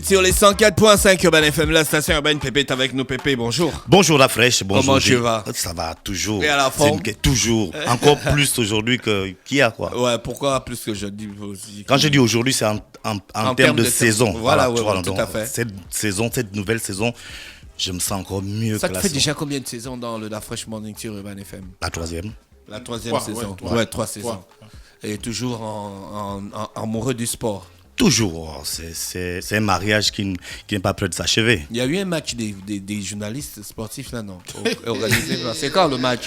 êtes sur les 104.5 Urban FM, la station Urban. Pépé est avec nous. Pépé, bonjour. Bonjour la fraîche, bonjour. Comment tu vas? Ça va toujours. Et à la forme? Toujours. Encore plus aujourd'hui qu'hier, quoi. Ouais, pourquoi plus que je dis aussi? Quand je dis aujourd'hui, c'est en termes de saison. Voilà, ouais, vois, tout à fait. Cette nouvelle saison, je me sens encore mieux Ça que te la fait saison. déjà combien de saisons dans le Da Fresh Morning sur Urban FM? La troisième. La troisième saison. Ouais, 3 saisons. Et toujours en amoureux du sport. Toujours. C'est un mariage qui n'est pas prêt de s'achever. Il y a eu un match des journalistes sportifs là, non? Organisé. C'est quand le match?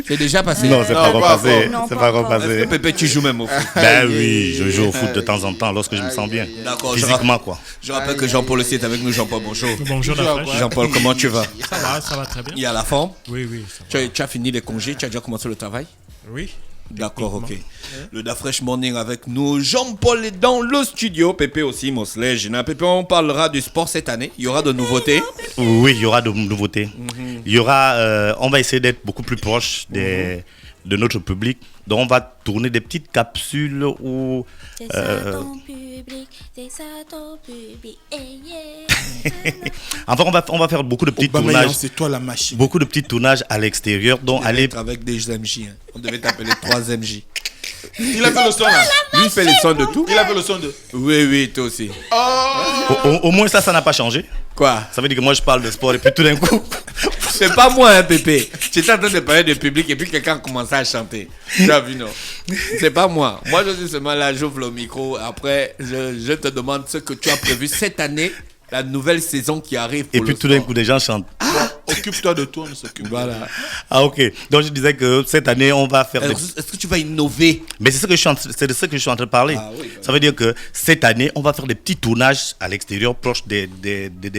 C'est déjà passé? Non, c'est pas encore passé. C'est pas encore Est-ce que passé. Pépé, tu joues même au foot? Ben oui, je joue au foot de temps en temps lorsque je me sens bien. D'accord, Physiquement, quoi. Je rappelle que Jean-Paul aussi est avec nous. Jean-Paul, bonjour. Bonjour la fraîche. Jean-Paul, comment tu vas? Ça va très bien. Il y a la forme? Oui, ça va. Tu as fini les congés? Tu as déjà commencé le travail? Oui. D'accord, ok. Le Da Fresh Morning avec nous. Jean-Paul est dans le studio. Pépé aussi, Mosley, Gina. Pépé, on parlera du sport cette année. Il y aura de nouveautés. Oui, il y aura de nouveautés. Il y aura, on va essayer d'être beaucoup plus proche de notre public. Donc on va tourner des petites capsules où... C'est ça ton public, c'est ça ton public. Enfin, on va faire beaucoup de petits tournages. C'est toi la machine. Beaucoup de petits tournages à l'extérieur. Donc On aller... être avec des MJ. Hein. On devait t'appeler 3 MJ. Il a fait le son là. Lui, il fait les sons de tout. Il a fait le son de. Oui, toi aussi. Au moins ça n'a pas changé. Quoi? Ça veut dire que moi je parle de sport et puis tout d'un coup... C'est pas moi, hein, Pépé. J'étais en train de parler de public et puis quelqu'un a commencé à chanter. Tu as vu, non? C'est pas moi. Moi, je suis seulement là, j'ouvre le micro. Après, je te demande ce que tu as prévu cette année, la nouvelle saison qui arrive. Pour Et puis tout d'un coup, des gens chantent. Occupe-toi de toi, on s'occupe. Voilà. Ah ok. Donc je disais que cette année, on va faire... Est-ce que tu vas innover? Mais c'est de ce que je suis en train de parler. Ah oui, ça veut dire que cette année, on va faire des petits tournages à l'extérieur, proche des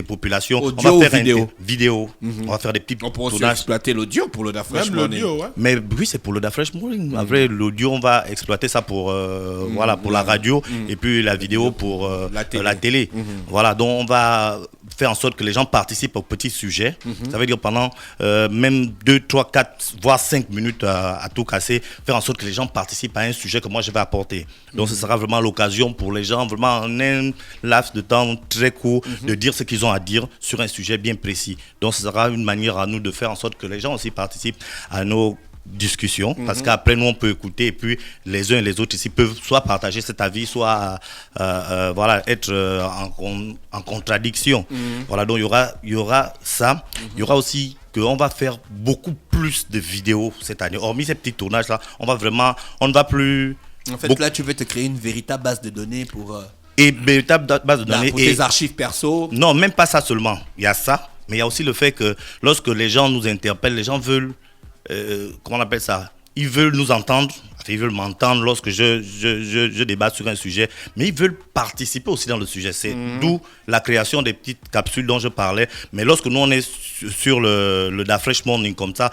populations. Audio on va faire ou vidéo. On va faire des petits On pourra aussi tournages. exploiter l'audio pour le Da Fresh Même Morning. l'audio, ouais. Mais oui, c'est pour le Da Fresh Morning. En vrai, l'audio, on va exploiter ça pour, voilà, pour la radio et puis la vidéo pour la télé. Voilà, donc on va faire en sorte que les gens participent aux petits sujets. Ça veut dire pendant même 2, 3, 4, voire 5 minutes à tout casser, faire en sorte que les gens participent à un sujet que moi je vais apporter. Donc ce sera vraiment l'occasion pour les gens, vraiment en un laps de temps très court, de dire ce qu'ils ont à dire sur un sujet bien précis. Donc ce sera une manière à nous de faire en sorte que les gens aussi participent à nos discussion parce qu'après nous on peut écouter et puis les uns et les autres ici peuvent soit partager cet avis soit voilà être en contradiction. Voilà, donc il y aura ça. Il y aura aussi qu'on va faire beaucoup plus de vidéos cette année. Hormis ces petits tournages là, on ne va plus En fait, là, tu veux te créer une véritable base de données pour véritable base de données pour tes archives perso. Non, même pas ça seulement. Il y a ça, mais il y a aussi le fait que lorsque les gens nous interpellent, les gens veulent comment on appelle ça? Ils veulent nous entendre, ils veulent m'entendre lorsque je débatte sur un sujet, mais ils veulent participer aussi dans le sujet. C'est d'où la création des petites capsules dont je parlais. Mais lorsque nous on est sur le Da Fresh Morning comme ça,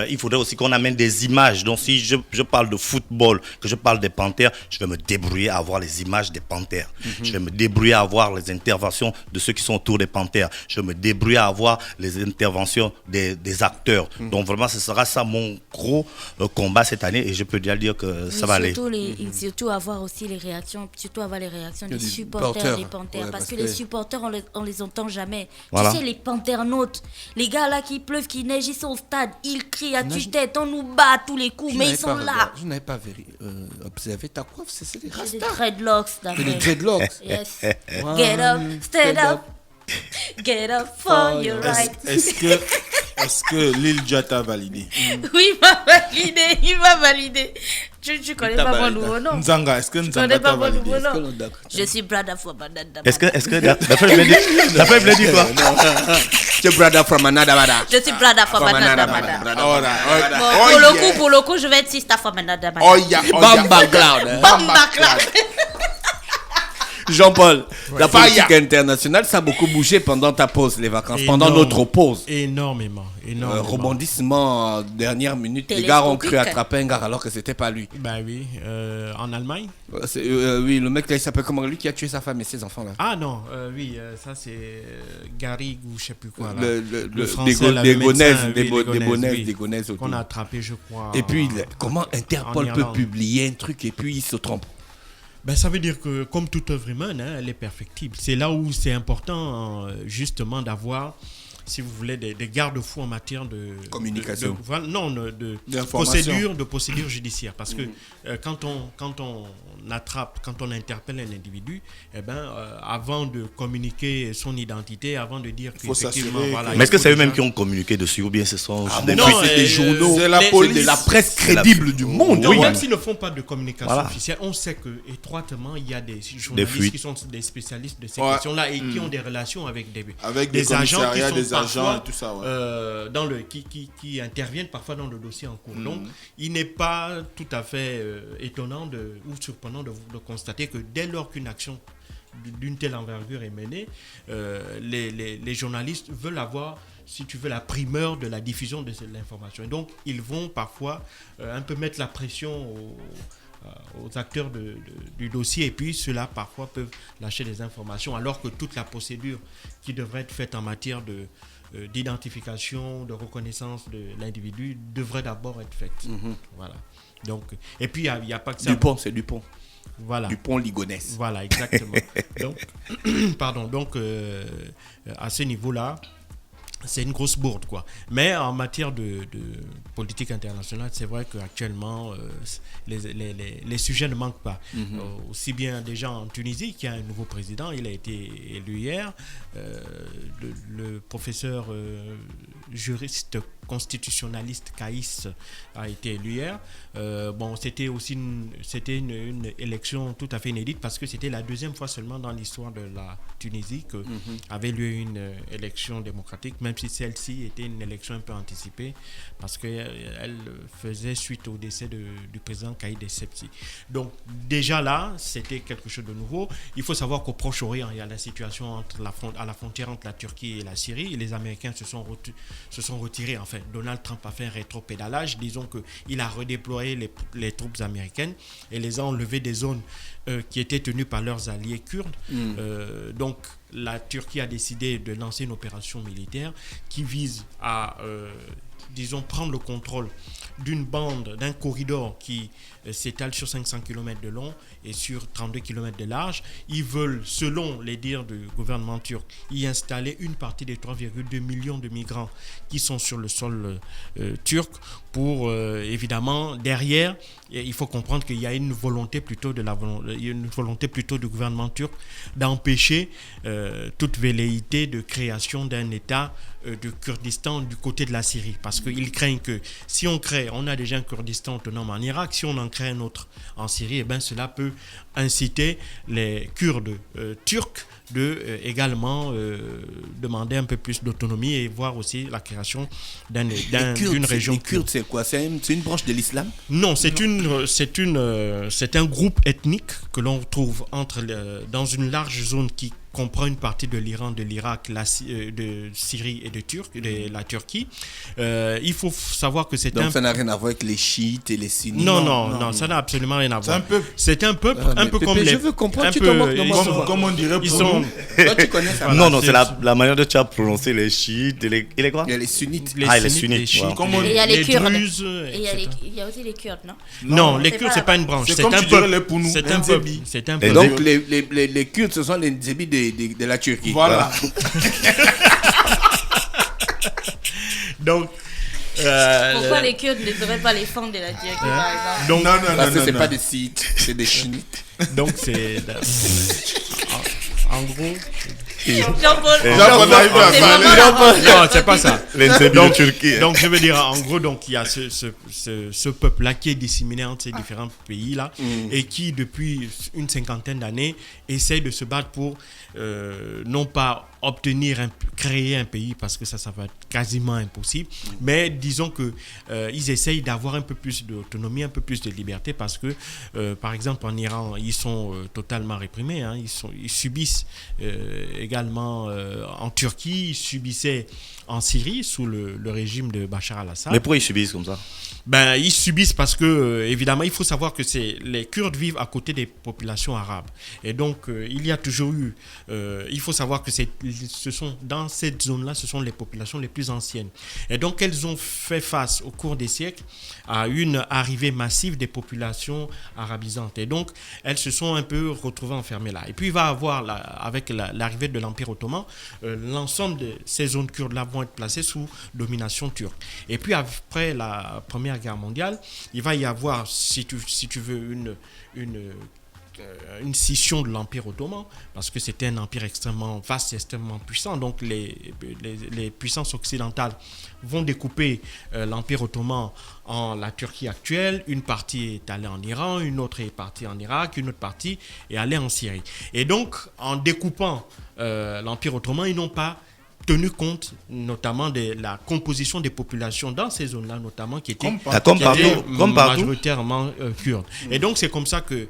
il faudrait aussi qu'on amène des images. Donc si je parle de football, que je parle des Panthères, je vais me débrouiller à avoir les images des Panthères. Je vais me débrouiller à avoir les interventions de ceux qui sont autour des Panthères. Je vais me débrouiller à avoir les interventions des acteurs. Donc vraiment, ce sera ça mon gros combat cette année et je peux déjà dire que ça va aller. Surtout avoir aussi les réactions, des des supporters des Panthères. Ouais, parce que les supporters, on les entend jamais. Voilà. Tu sais, les panternautes, les gars là qui pleuvent, qui neigent, ils sont au stade, ils crient à tue-tête, on nous bat à tous les coups, mais ils sont là. Je n'avais pas observé ta coiffe, c'est des J'ai des rastas. dreadlocks C'est d'après. des dreadlocks. Yes. Get up, stand up. Get up for your right. Est-ce que Lil Jon t'a validé? Oui, il m'a validé. Tu connais pas mon nouveau nom. Nzanga, est-ce que Tu Nzanga connais t'a pas mon validé? nouveau nom. Je suis brother for Banana. Est-ce que d'après je me dis quoi? Tu es brother from another mother. Je suis brother for Banana. Pour le coup, je vais être sister for Banana. Oh yeah, Bamba Cloud. Bamba Cloud. Jean-Paul, la Fire. politique internationale, ça a beaucoup bougé pendant ta pause, les vacances, pendant notre pause. Énormément. Rebondissement dernière minute, les gars ont cru attraper un gars alors que c'était pas lui. Bah oui, en Allemagne. Oui, le mec là, il s'appelle comment? Lui qui a tué sa femme et ses enfants là. Ah non, oui, ça c'est Garrigue ou je sais plus quoi là. Le français, là, des le médecin, gonaises, oui, autour. qu'on a attrapé, je crois. Et puis, comment Interpol en peut Irlande. publier un truc et puis il se trompe? Ben, ça veut dire que, comme toute œuvre humaine, elle est perfectible. C'est là où c'est important, justement, d'avoir, si vous voulez, des garde-fous en matière de communication. De procédure judiciaire. Parce que quand on attrape, quand on interpelle un individu, avant de communiquer son identité, avant de dire qu'effectivement... Voilà, mais est-ce que c'est eux-mêmes qui ont communiqué dessus ou bien ce sont des journaux, c'est la police, de la presse crédible du monde. Non, même s'ils ne font pas de communication officielle, on sait que étroitement il y a des journalistes qui sont des spécialistes de ces questions-là et qui ont des relations avec des agents qui sont des agents et tout ça, qui interviennent parfois dans le dossier en cours. Donc, il n'est pas tout à fait étonnant ou surprenant de constater que dès lors qu'une action d'une telle envergure est menée, les journalistes veulent avoir, si tu veux, la primeur de la diffusion de l'information. Et donc, ils vont parfois un peu mettre la pression aux acteurs du dossier, et puis ceux-là parfois peuvent lâcher des informations alors que toute la procédure qui devrait être faite en matière d'identification, de reconnaissance de l'individu devrait d'abord être faite. Voilà. Donc, et puis il n'y a pas que ça. Dupont, c'est Dupont. Voilà. Dupont-Ligonnès. Voilà, exactement. Donc, à ce niveau-là, c'est une grosse bourde, quoi. Mais en matière de politique internationale, c'est vrai qu'actuellement, les sujets ne manquent pas. Aussi bien déjà en Tunisie, qui a un nouveau président, il a été élu hier. Le professeur juriste constitutionnaliste Caïs a été élu hier. C'était une élection tout à fait inédite parce que c'était la deuxième fois seulement dans l'histoire de la Tunisie que avait lieu une élection démocratique, même si celle-ci était une élection un peu anticipée parce qu'elle faisait suite au décès du président Caïd Essebsi. Donc déjà là, c'était quelque chose de nouveau. Il faut savoir qu'au Proche-Orient, il y a la situation à la frontière entre la Turquie et la Syrie, et les Américains se sont retirés. En fait, Donald Trump a fait un rétropédalage. Disons qu'il a redéployé les troupes américaines et les a enlevées des zones qui étaient tenues par leurs alliés kurdes. Donc la Turquie a décidé de lancer une opération militaire qui vise à prendre le contrôle d'une bande, d'un corridor qui s'étale sur 500 km de long et sur 32 km de large. Ils veulent, selon les dires du gouvernement turc, y installer une partie des 3,2 millions de migrants qui sont sur le sol turc pour, évidemment, derrière, il faut comprendre qu'il y a une volonté plutôt du gouvernement turc d'empêcher toute velléité de création d'un État du Kurdistan du côté de la Syrie, parce qu'ils craignent que si on a déjà un Kurdistan autonome en Irak, si on en crée un autre en Syrie, cela peut inciter les Kurdes turcs également demander un peu plus d'autonomie et voir aussi la création d'une région. Les Kurdes, c'est quoi? C'est une branche de l'islam? Non, c'est un groupe ethnique que l'on trouve dans une large zone qui comprend une partie de l'Iran, de l'Irak, de Syrie et de la Turquie. Il faut savoir que Donc ça n'a rien à voir avec les chiites et les sunnites. Non, ça n'a absolument rien à voir. C'est un peuple un peu comme je veux comprendre, tu te moques de moi. Comme on dirait pour nous. Toi, tu connais ça. Non, c'est la manière de tu as prononcé les chiites et les quoi? Il y a les sunnites. Les sunnites. Et il y a les Kurdes. Druzes, Il y a aussi les Kurdes, non? Non, les Kurdes, c'est pas une branche. C'est comme tu dirais les Pounous. C'est un peuple. Et donc, les Kurdes, ce sont les Nzébi de la Turquie. Voilà. Donc, pourquoi les Kurdes ne seraient pas les femmes de la Turquie, par exemple? Donc, parce que c'est pas des sites, c'est des chiites. Donc c'est en gros. Jean-Paul, Non, c'est pas ça. Donc je veux dire, en gros, il y a ce peuple-là qui est disséminé entre ces différents pays-là et qui, depuis une cinquantaine d'années, essaye de se battre pour non pas créer un pays, parce que ça va être quasiment impossible, mais disons que ils essayent d'avoir un peu plus d'autonomie, un peu plus de liberté, parce que par exemple en Iran, ils sont totalement réprimés, hein, ils subissent également en Turquie, ils subissaient en Syrie sous le régime de Bachar al-Assad. Mais pourquoi ils subissent comme ça? Ils subissent parce que, évidemment, il faut savoir que les Kurdes vivent à côté des populations arabes. Et donc, il y a toujours eu il faut savoir que ce sont dans cette zone-là, ce sont les populations les plus anciennes. Et donc, elles ont fait face au cours des siècles à une arrivée massive des populations arabisantes. Et donc, elles se sont un peu retrouvées enfermées là. Et puis, il va y avoir, avec l'arrivée de l'Empire ottoman, l'ensemble de ces zones kurdes-là vont être placées sous domination turque. Et puis, après la Première Guerre mondiale, il va y avoir, si tu veux, une scission de l'Empire ottoman, parce que c'était un empire extrêmement vaste et extrêmement puissant. Donc les puissances occidentales vont découper l'Empire ottoman en la Turquie actuelle. Une partie est allée en Iran, une autre est partie en Irak, une autre partie est allée en Syrie. Et donc, en découpant l'Empire ottoman, ils n'ont pas tenu compte notamment de la composition des populations dans ces zones-là, notamment qui étaient majoritairement kurdes. Et donc c'est comme ça que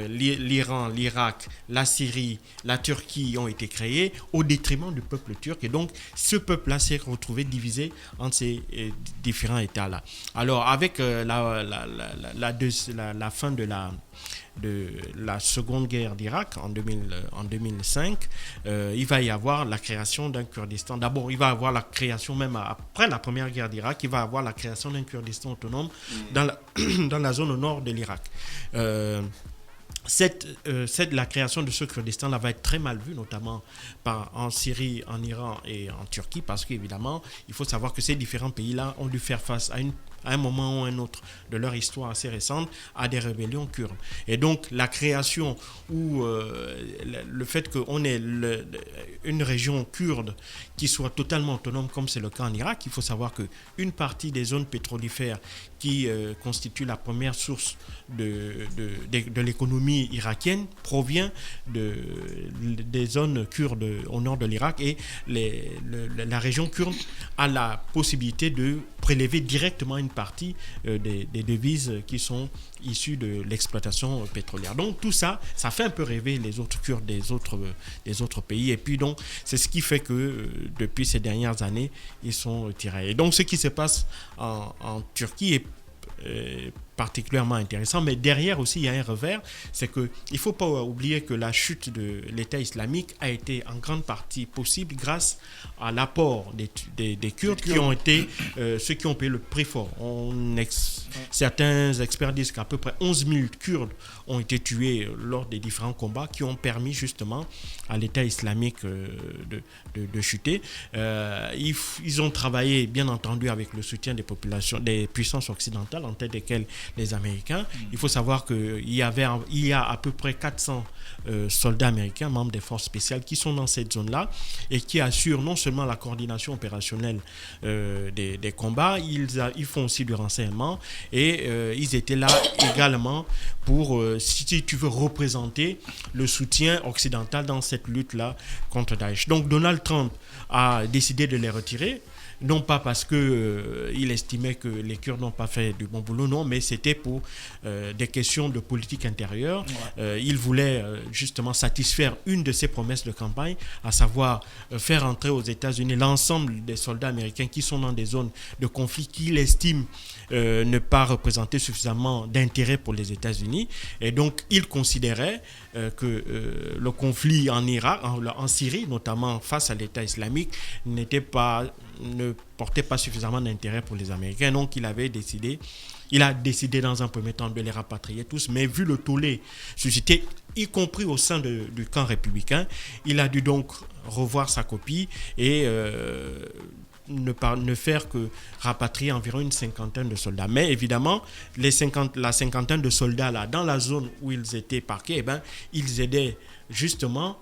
l'Iran, l'Irak, la Syrie, la Turquie ont été créés au détriment du peuple turc. Et donc ce peuple-là s'est retrouvé divisé entre ces différents États-là. Alors avec la fin de la Seconde Guerre d'Irak en 2005, il va y avoir la création d'un Kurdistan. D'abord, il va y avoir la création, même après la Première Guerre d'Irak, il va y avoir la création d'un Kurdistan autonome dans la zone au nord de l'Irak. La création de ce Kurdistan-là va être très mal vue, notamment en Syrie, en Iran et en Turquie, parce qu'évidemment, il faut savoir que ces différents pays-là ont dû faire face à un moment ou un autre de leur histoire assez récente, à des rébellions kurdes. Et donc, la création ou le fait qu'on ait une région kurde qui soit totalement autonome, comme c'est le cas en Irak, il faut savoir qu'une partie des zones pétrolifères qui constituent la première source de l'économie irakienne provient des zones kurdes au nord de l'Irak, et la région kurde a la possibilité de prélever directement une partie des devises qui sont issues de l'exploitation pétrolière. Donc tout ça, ça fait un peu rêver les autres Kurdes des autres pays. Et puis donc, c'est ce qui fait que depuis ces dernières années, ils sont retirés. Et donc ce qui se passe en Turquie est particulièrement intéressant, mais derrière aussi il y a un revers, c'est qu'il ne faut pas oublier que la chute de l'État islamique a été en grande partie possible grâce à l'apport des Kurdes qui ont été ceux qui ont payé le prix fort. Certains experts disent qu'à peu près 11 000 Kurdes ont été tués lors des différents combats qui ont permis justement à l'État islamique de chuter. Ils ont travaillé bien entendu avec le soutien des puissances occidentales, en tête desquelles les Américains. Il faut savoir qu'il y a à peu près 400 soldats américains, membres des forces spéciales, qui sont dans cette zone-là et qui assurent non seulement la coordination opérationnelle des combats, ils font aussi du renseignement, et ils étaient là également pour, si tu veux, représenter le soutien occidental dans cette lutte-là contre Daesh. Donc Donald Trump a décidé de les retirer, non pas parce qu'il estimait que les Kurdes n'ont pas fait du bon boulot, non, mais c'était pour des questions de politique intérieure. Ouais. Il voulait justement satisfaire une de ses promesses de campagne, à savoir faire entrer aux États-Unis l'ensemble des soldats américains qui sont dans des zones de conflit qu'il estime ne pas représenter suffisamment d'intérêt pour les États-Unis. Et donc, il considérait que le conflit en Irak, en Syrie, notamment face à l'État islamique, ne portait pas suffisamment d'intérêt pour les Américains. Donc, il a décidé dans un premier temps de les rapatrier tous, mais vu le tollé suscité, y compris au sein du camp républicain, il a dû donc revoir sa copie et ne faire que rapatrier environ une cinquantaine de soldats. Mais évidemment, la cinquantaine de soldats là, dans la zone où ils étaient parqués, ils aidaient justement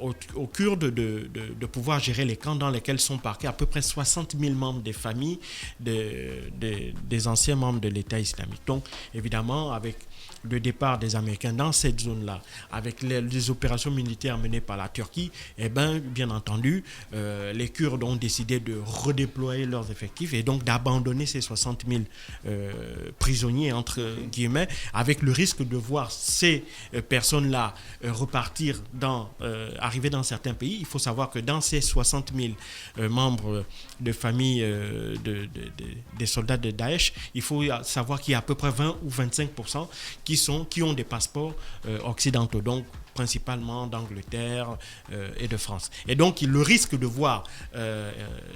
aux Kurdes de pouvoir gérer les camps dans lesquels sont parqués à peu près 60 000 membres des familles des anciens membres de l'État islamique. Donc, évidemment, avec le départ des Américains dans cette zone-là, avec les opérations militaires menées par la Turquie, bien entendu, les Kurdes ont décidé de redéployer leurs effectifs et donc d'abandonner ces 60 000 prisonniers, entre guillemets, avec le risque de voir ces personnes-là repartir arriver dans certains pays. Il faut savoir que dans ces 60 000 membres de famille des soldats de Daesh, il faut savoir qu'il y a à peu près 20 ou 25% qui ont des passeports occidentaux. Donc, principalement d'Angleterre et de France. Et donc, il le risque de voir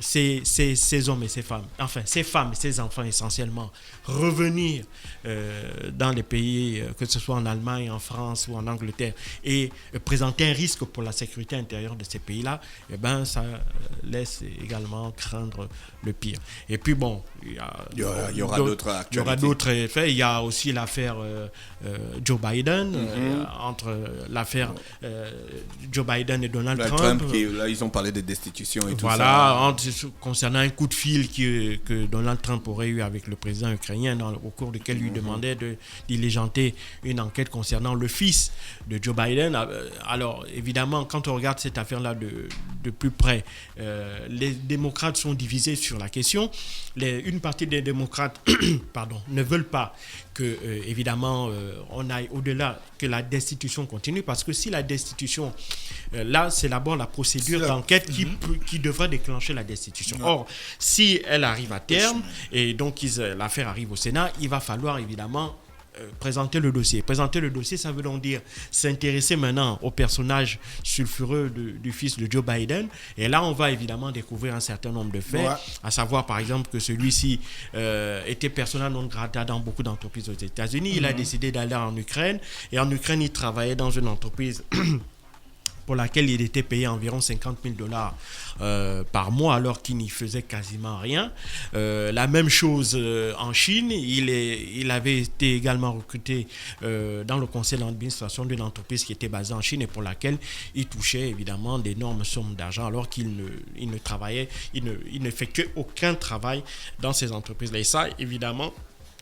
ces hommes et ces femmes, enfin, ces femmes et ces enfants essentiellement, revenir dans les pays, que ce soit en Allemagne, en France ou en Angleterre, et présenter un risque pour la sécurité intérieure de ces pays-là, eh ben, ça laisse également craindre le pire. Et puis bon, il y aura d'autres effets. Il y a aussi l'affaire Joe Biden, entre l'affaire Joe Biden et Donald Trump. Là, ils ont parlé de destitution et tout ça. Voilà, concernant un coup de fil que Donald Trump aurait eu avec le président ukrainien, au cours duquel il lui demandait de diligenter une enquête concernant le fils de Joe Biden. Alors, évidemment, quand on regarde cette affaire-là de plus près, les démocrates sont divisés sur la question. Une partie des démocrates ne veulent pas que, évidemment, on aille au-delà, que la destitution continue, parce que si la destitution, là, c'est d'abord la procédure d'enquête qui devrait déclencher la destitution. Or, si elle arrive à terme, et donc l'affaire arrive au Sénat, il va falloir, évidemment, présenter le dossier. Présenter le dossier, ça veut donc dire s'intéresser maintenant au personnage sulfureux du fils de Joe Biden. Et là, on va évidemment découvrir un certain nombre de faits, à savoir par exemple que celui-ci était persona non grata dans beaucoup d'entreprises aux États-Unis. Il a décidé d'aller en Ukraine. Et en Ukraine, il travaillait dans une entreprise pour laquelle il était payé environ $50,000 par mois, alors qu'il n'y faisait quasiment rien. La même chose en Chine. Il avait été également recruté dans le conseil d'administration d'une entreprise qui était basée en Chine et pour laquelle il touchait évidemment d'énormes sommes d'argent, alors qu'il ne travaillait, il n'effectuait aucun travail dans ces entreprises-là. Et ça, évidemment,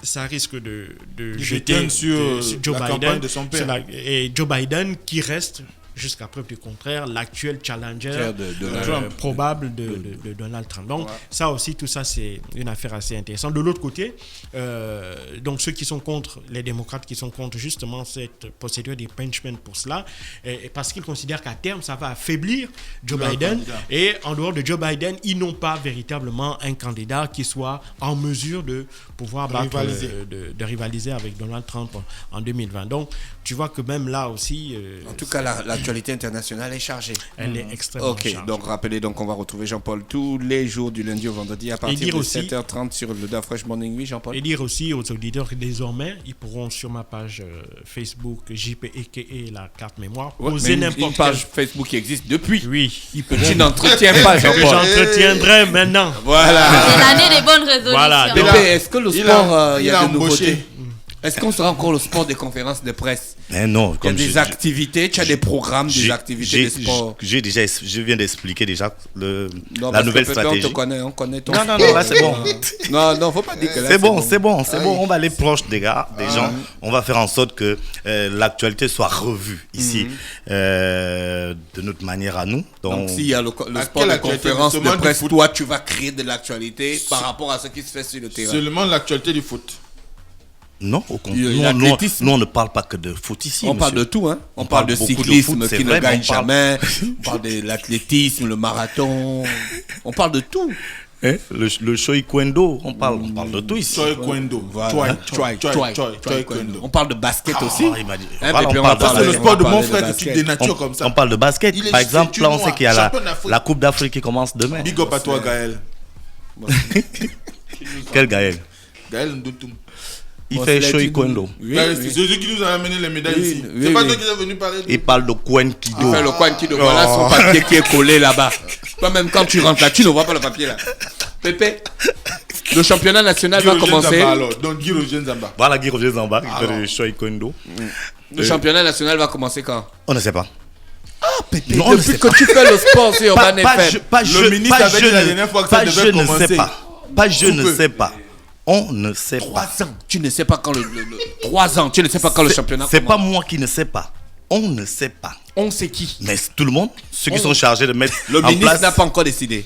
ça risque de jeter sur Joe la Biden, campagne de son père. Et Joe Biden qui reste, jusqu'à preuve du contraire, l'actuel challenger probable de Donald Trump. Donc ça aussi, tout ça, c'est une affaire assez intéressante. De l'autre côté, donc ceux qui sont contre, les démocrates qui sont contre justement cette procédure d'impeachment pour cela, et parce qu'ils considèrent qu'à terme, ça va affaiblir Joe Biden. Et en dehors de Joe Biden, ils n'ont pas véritablement un candidat qui soit en mesure de pouvoir rivaliser avec Donald Trump en 2020. Donc, tu vois que même là aussi... en tout cas, l'actualité internationale est chargée. Elle est extrêmement chargée. Ok, donc rappelez, donc on va retrouver Jean-Paul tous les jours du lundi au vendredi à partir de 7h30 sur le Da Fresh Morning. Oui, Jean-Paul. Et dire aussi aux auditeurs que désormais, ils pourront sur ma page Facebook JPEKE, la carte mémoire, poser n'importe une page Facebook qui existe depuis. Oui. Tu n'entretiens pas, Jean-Paul. J'entretiendrai maintenant. Voilà. C'est l'année des bonnes résolutions. Voilà. Bébé, est-ce que le sport, il y a de nouveautés? Est-ce qu'on sera encore le sport des conférences de presse? Mais non, il y a des activités, tu as des programmes, des activités de sport. Je viens d'expliquer déjà la nouvelle stratégie. On connaît ton Non, là c'est bon. Non, faut pas dire que là c'est bon. On va aller proche des gens. On va faire en sorte que l'actualité soit revue ici de notre manière à nous. Donc s'il y a le sport de conférence de presse, toi tu vas créer de l'actualité par rapport à ce qui se fait sur le terrain. Seulement l'actualité du foot. Non, au contraire. Nous, on ne parle pas que de foot ici. On parle de tout, hein. On parle de cyclisme qui ne gagne jamais. On parle de l'athlétisme, le marathon. On parle de tout. Le Choi Kwendo, on parle de tout ici. Choi Kwendo. On parle de basket aussi. C'est le sport de mon frère que tu dénatures comme ça. On parle de basket. Par exemple, là, on sait qu'il y a la Coupe d'Afrique qui commence demain. Big up à toi, Gaël. Quel Gaël? Gaël Ndoutoum. Il fait Choi Kwendo. C'est celui qui nous a amené les médailles ici. C'est pas toi qui est venu parler. Il parle de Kwen Kido. Il fait le Kwen Kido. Voilà son papier qui est collé là-bas. Toi même quand tu rentres là, tu ne vois pas le papier là. Pépé, le championnat national va commencer. Donc Guy Roger Nzamba. Voilà Guy Roger Nzamba. Il fait le Choi Kwendo. Le championnat national va commencer quand? On ne sait pas. Ah, Pépé, depuis que tu fais le sport sur Urban FM. Le ministre avait dit la dernière fois que ça devait commencer. Je ne sais pas. On ne sait pas. 3 ans. Tu ne sais pas quand 3 ans. Tu ne sais pas quand le championnat commence. C'est pas moi qui ne sais pas. On ne sait pas. On sait qui? Mais tout le monde, ceux qui sont chargés de mettre le ministre n'a pas encore décidé.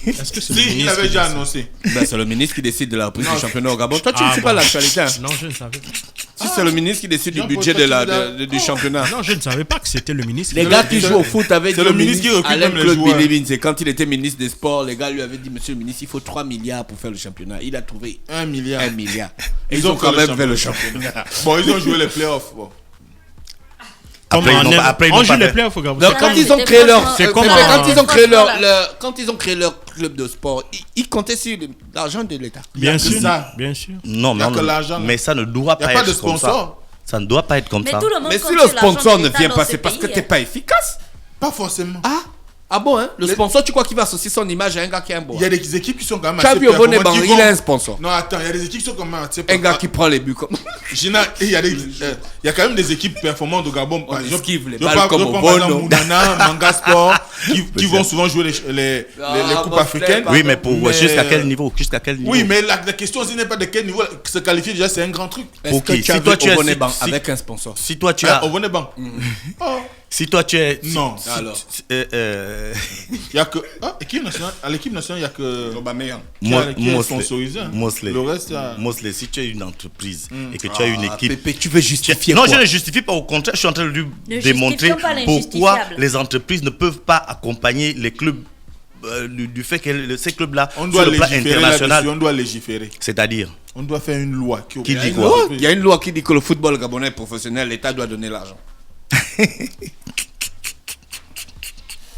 Est-ce que c'est le il avait déjà annoncé. C'est le ministre qui décide de la reprise du championnat au Gabon. Toi, tu ne sais pas l'actualité. Non, je ne savais pas. Si c'est le ministre qui décide du budget du championnat. Non, je ne savais pas que c'était le ministre. Les gars qui jouent au foot avaient dit c'est le ministre qui recrute même les joueurs. C'est quand il était ministre des Sports, les gars lui avaient dit, monsieur le ministre, il faut 3 milliards pour faire le championnat. Il a trouvé 1 milliard. 1 milliard. Ils ont quand même fait le championnat. Bon, ils ont joué les playoffs. Après, ils on n'ont joue pas les fait. playoffs au Gabon. Donc, quand ils ont créé leur, C'est comme quand ils ont créé leur club de sport, ils comptaient sur l'argent de l'État. Bien que sûr, ça. bien sûr. Non, Il y a non, que l'argent. mais ça ne doit Il n'y pas a pas être de comme ça. sponsor. Ça ne doit pas être comme Mais ça. tout le monde Mais si compte le sur l'argent sponsor de ne l'État vient dans pas, ce c'est parce que pays, t'es pas efficace. Pas forcément. Ah bon, hein? Le sponsor, tu crois qu'il va associer son image à un gars qui a un bon? Il y a des équipes qui sont quand même Tu as assez vu au Bonnet performantes, Bang, qui il vont- a un sponsor. Non, attends, il y a des équipes qui sont quand même assez Un gars qui prend les buts comme. Gina, il y a quand même des équipes performantes au Gabon. Par On exemple, esquive les je balles parle- comme je au prends par exemple Bono. Mounana, Manga Sport, qui vont souvent jouer les coupes bon, africaines. frère, Oui, mais pour Mais- jusqu'à quel niveau? Jusqu'à quel niveau? Oui, mais la question aussi n'est pas de quel niveau se qualifier déjà, c'est un grand truc. Est-ce Ok, que tu si as toi, vu tu au es- Bonnet si- Bang si- avec un sponsor? Si toi tu Ah, as, au Bonnet Bang. Oh, si toi tu es, non. Alors. Il y a que. Ah, équipe nationale, à l'équipe nationale, il y a que. Aubameyang. Qui est sponsorisé. Mosley. Le reste, il y a- Mosley, si tu as une entreprise et que tu as une équipe. Pépé, tu veux justifier Non, quoi? je ne justifie pas, au contraire, je suis en train de lui Ne démontrer justifions pas pourquoi l'injustifiable. les entreprises ne peuvent pas accompagner les clubs du fait que ces clubs-là, On sur doit le plan légiférer international, là-dessus, on doit légiférer. c'est-à-dire, On doit faire une loi qui Qui dit oblige- quoi? Il y a une loi qui dit que le football gabonais professionnel, l'État doit donner l'argent.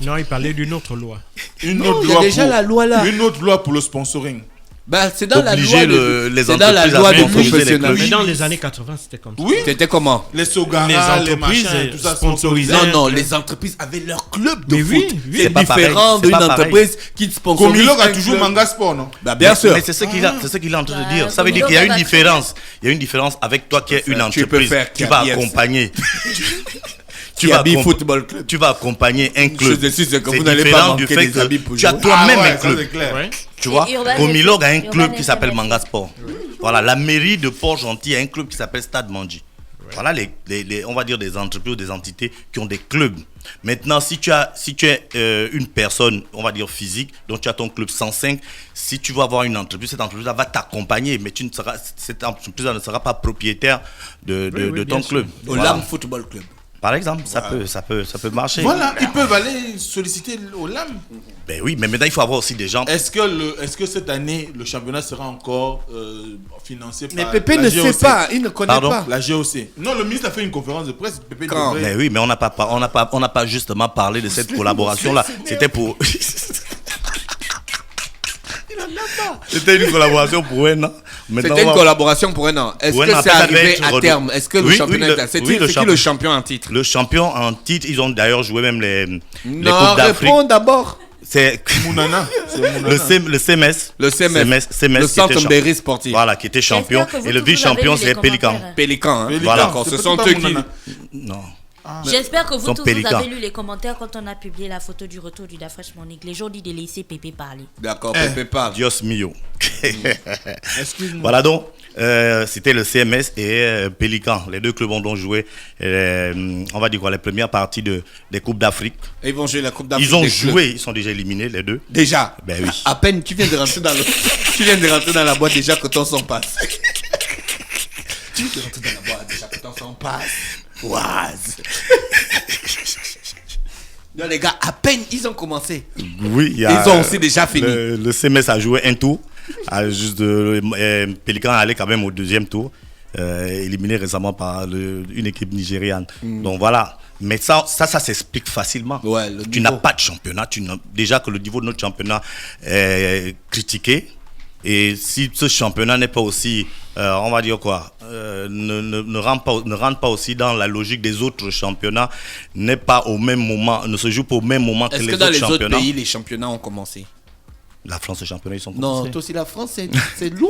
Non, il parlait d'une autre loi. Une Non, autre il y a loi déjà pour- la loi là. Une autre loi pour le sponsoring. Bah, c'est dans la Obliger loi. les C'est dans la entreprises à loi du sponsoriser les professionnel. Mais clubs. dans les années 80, c'était comme ça. Oui. C'était comment? Les Sogara, Les les entreprises machins, tout ça sponsorisaient. Non, non, les entreprises avaient leur club de Mais foot. oui, oui. C'est C'est pas pareil, différent c'est d'une pas pareil. entreprise qui sponsorise. Comilog a un toujours club. Manga Sport, non? Bah, bien sûr. Mais c'est ce qu'il a, c'est ce qu'il est en train de dire. Bah, Ça veut dire Comilog qu'il y a une va différence. Il y a une différence avec toi qui es une Tu peux entreprise. faire Tu vas KBS. accompagner. Kiabi Football Club. Tu vas accompagner un club. Je suis sûr que C'est vous n'allez pas différent manquer du fait des habits que pour tu as jouer. toi-même Ah ouais, un ça, club. c'est clair. Ouais. Tu vois, Et Urban Comilog a un FC, club Urban qui s'appelle FC. Manga Sport. Voilà, la mairie de Port-Gentil a un club qui s'appelle Stade Manji. Voilà, on va dire des entreprises ou des entités qui ont des clubs. Maintenant, si tu es une personne, on va dire physique, donc tu as ton club 105, si tu vas avoir une entreprise, cette entreprise-là va t'accompagner, mais cette entreprise-là ne sera pas propriétaire de oui, ton bien sûr. club. Au Voilà. LAM Football Club. Par exemple, ça peut marcher. Voilà, ils peuvent aller solliciter au LAM. Ben oui, mais maintenant il faut avoir aussi des gens. Est-ce que cette année, le championnat sera encore financé Mais par Pépé la ne GOC? sait pas, il ne connaît Pardon? pas. La GOC. Non, le ministre a fait une conférence de presse. Pépé Quand? devrait- Mais oui, mais on n'a pas justement parlé de cette collaboration-là. C'était pour. C'était une collaboration pour un an. Maintenant, C'était une on va- collaboration pour un an. Est-ce Ouais, que non, c'est après, ça devait arrivé être à redout- terme? Est-ce que le Oui, championnat oui, est c'est oui, qui le le champion en titre? Le champion en titre, ils ont d'ailleurs joué même les Non, Coupes d'Afrique. réponds d'abord. C'est Mounana. C'est Mounana. le CMS. Le CMS. CMS Le qui était Centre champ- Berry Sportif. Voilà, qui était champion. J'espère que Et le vous vice-champion, tous, vous avez c'est lu les Pélican. commentaires. Pélican, hein. Pélican. Voilà. D'accord, ce C'est sont pas eux qui. Mounana. Non. J'espère que vous Son tous, pélican. vous avez lu les commentaires quand on a publié la photo du retour du Dafresh Monique. Les gens disent de laisser Pépé parler. D'accord, Pépé parle. Dios mio. Excuse-moi. Voilà donc, c'était le CMS et Pélican. Les deux clubs ont donc joué, on va dire quoi, les premières parties des Coupes d'Afrique. Et ils vont jouer la Coupe d'Afrique. Ils ont des clubs. joué, ils sont déjà éliminés les deux. Déjà. Ben oui. À peine tu viens de rentrer dans le. Tu viens de rentrer dans la boîte déjà que ton son passe. Tu viens de rentrer dans la boîte déjà que ton son passe. Oise. Non les gars, à peine ils ont commencé. Oui, il y Ils ont aussi déjà fini. Le CMS a joué un tour. Pélican allait quand même au deuxième tour, éliminé récemment par une équipe nigériane. Donc voilà. Mais ça s'explique facilement. Ouais, le Tu niveau. n'as pas de championnat. Déjà que le niveau de notre championnat est critiqué. Et si ce championnat n'est pas aussi, on va dire quoi, ne rentre pas aussi dans la logique des autres championnats, n'est pas au même moment, ne se joue pas au même moment que Est-ce les que dans autres les autres championnats. pays, les championnats ont commencé? La France, les championnats, ils sont Non, commencés. toi aussi la France, c'est loin.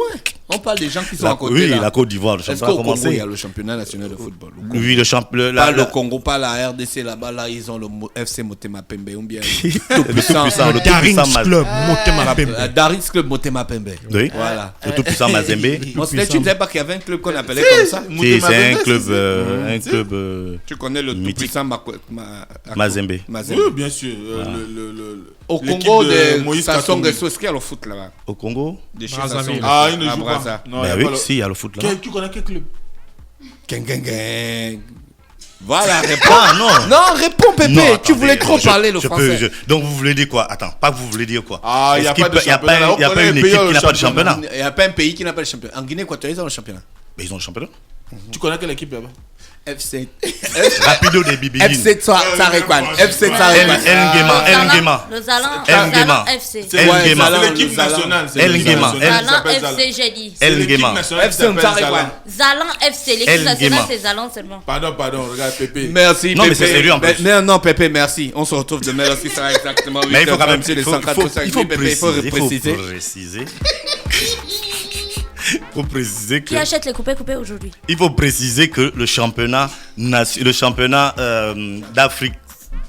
On parle des gens qui sont à côté Oui, là. la Côte d'Ivoire, le Est-ce championnat a qu'au Congo, il y commencé. a le championnat national de football? Au Congo. Oui, le championnat. Pas le Congo, pas la RDC là-bas, là, ils ont le FC Motema Pembe, ou bien tout puissant. le Darins tout-puissant Club, Motema Pembe. Daris Club Motema Pembe. Oui. Voilà. Le tout-puissant Mazembe. Moi, tu ne savais pas qu'il y avait un club qu'on appelait comme ça? Si, c'est un club. Tu connais le mythique. tout-puissant Mazembe. Oui, bien sûr. Au l'équipe Congo, de Moïse Sassong Katumbi. et Soski à le foot là-bas. Au Congo. Des chez Brazzaville. Sassong. Ah, il ne À joue Brazza. pas. Non, Ben il y a oui, pas le- si, il y a le foot là. Tu connais quel club? Gang, gang, gang. Voilà, réponds. Ah non. Non, réponds, Pépé. Non, Tu attendez, voulais trop parler le français. Donc vous voulez dire quoi? Attends, pas que vous voulez dire quoi? Ah, il n'y a Est-ce pas de qu'il y a championnat. pas- il y a pas une équipe qui n'a pas de championnat. Il n'y a pas un pays qui n'a pas de championnat. En Guinée équatoriale, ils ont le championnat. Mais ils ont le championnat. Tu connais quelle équipe là-bas? FC. Rapido de Bibigine. FC Tsarekwan. FC Tsarekwan. El Ngema. Le Zalan FC. C'est l'équipe nationale. El Ngema. Zalan FC, j'ai dit. El Ngema. FC Tsarekwan. Zalan FC, l'équipe nationale, c'est Zalan seulement. Pardon, regarde Pépé. Merci, non, Pépé. mais c'est sérieux en plus. Non, Pépé, merci. On se retrouve demain lorsqu'il sera exactement 8h. Mais il faut quand même. Il faut préciser. Il faut préciser que. Qui achète les coupés aujourd'hui? Il faut préciser que le championnat d'Afrique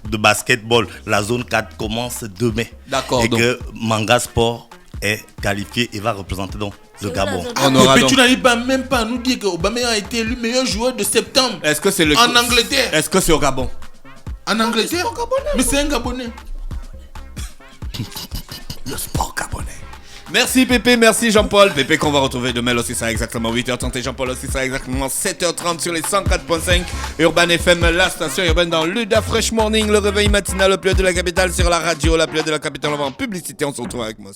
de basketball, la zone 4, commence demain. D'accord. Et que Manga Sport est qualifié et va représenter donc le Gabon. Mais tu n'arrives même pas à nous dire que Aubameyang a été élu meilleur joueur de septembre. Est-ce que c'est en Angleterre? Est-ce que c'est au Gabon? En Angleterre? Mais c'est un Gabonais. Le sport gabonais. Merci Pépé, merci Jean-Paul. Pépé qu'on va retrouver demain lorsqu'il sera exactement 8h30 et Jean-Paul lorsqu'il sera exactement 7h30 sur les 104.5 Urban FM, la station urbaine dans Luda Fresh Morning, le réveil matinal, le plus haut de la capitale sur la radio, la plus haut de la capitale en publicité. On se retrouve avec moi.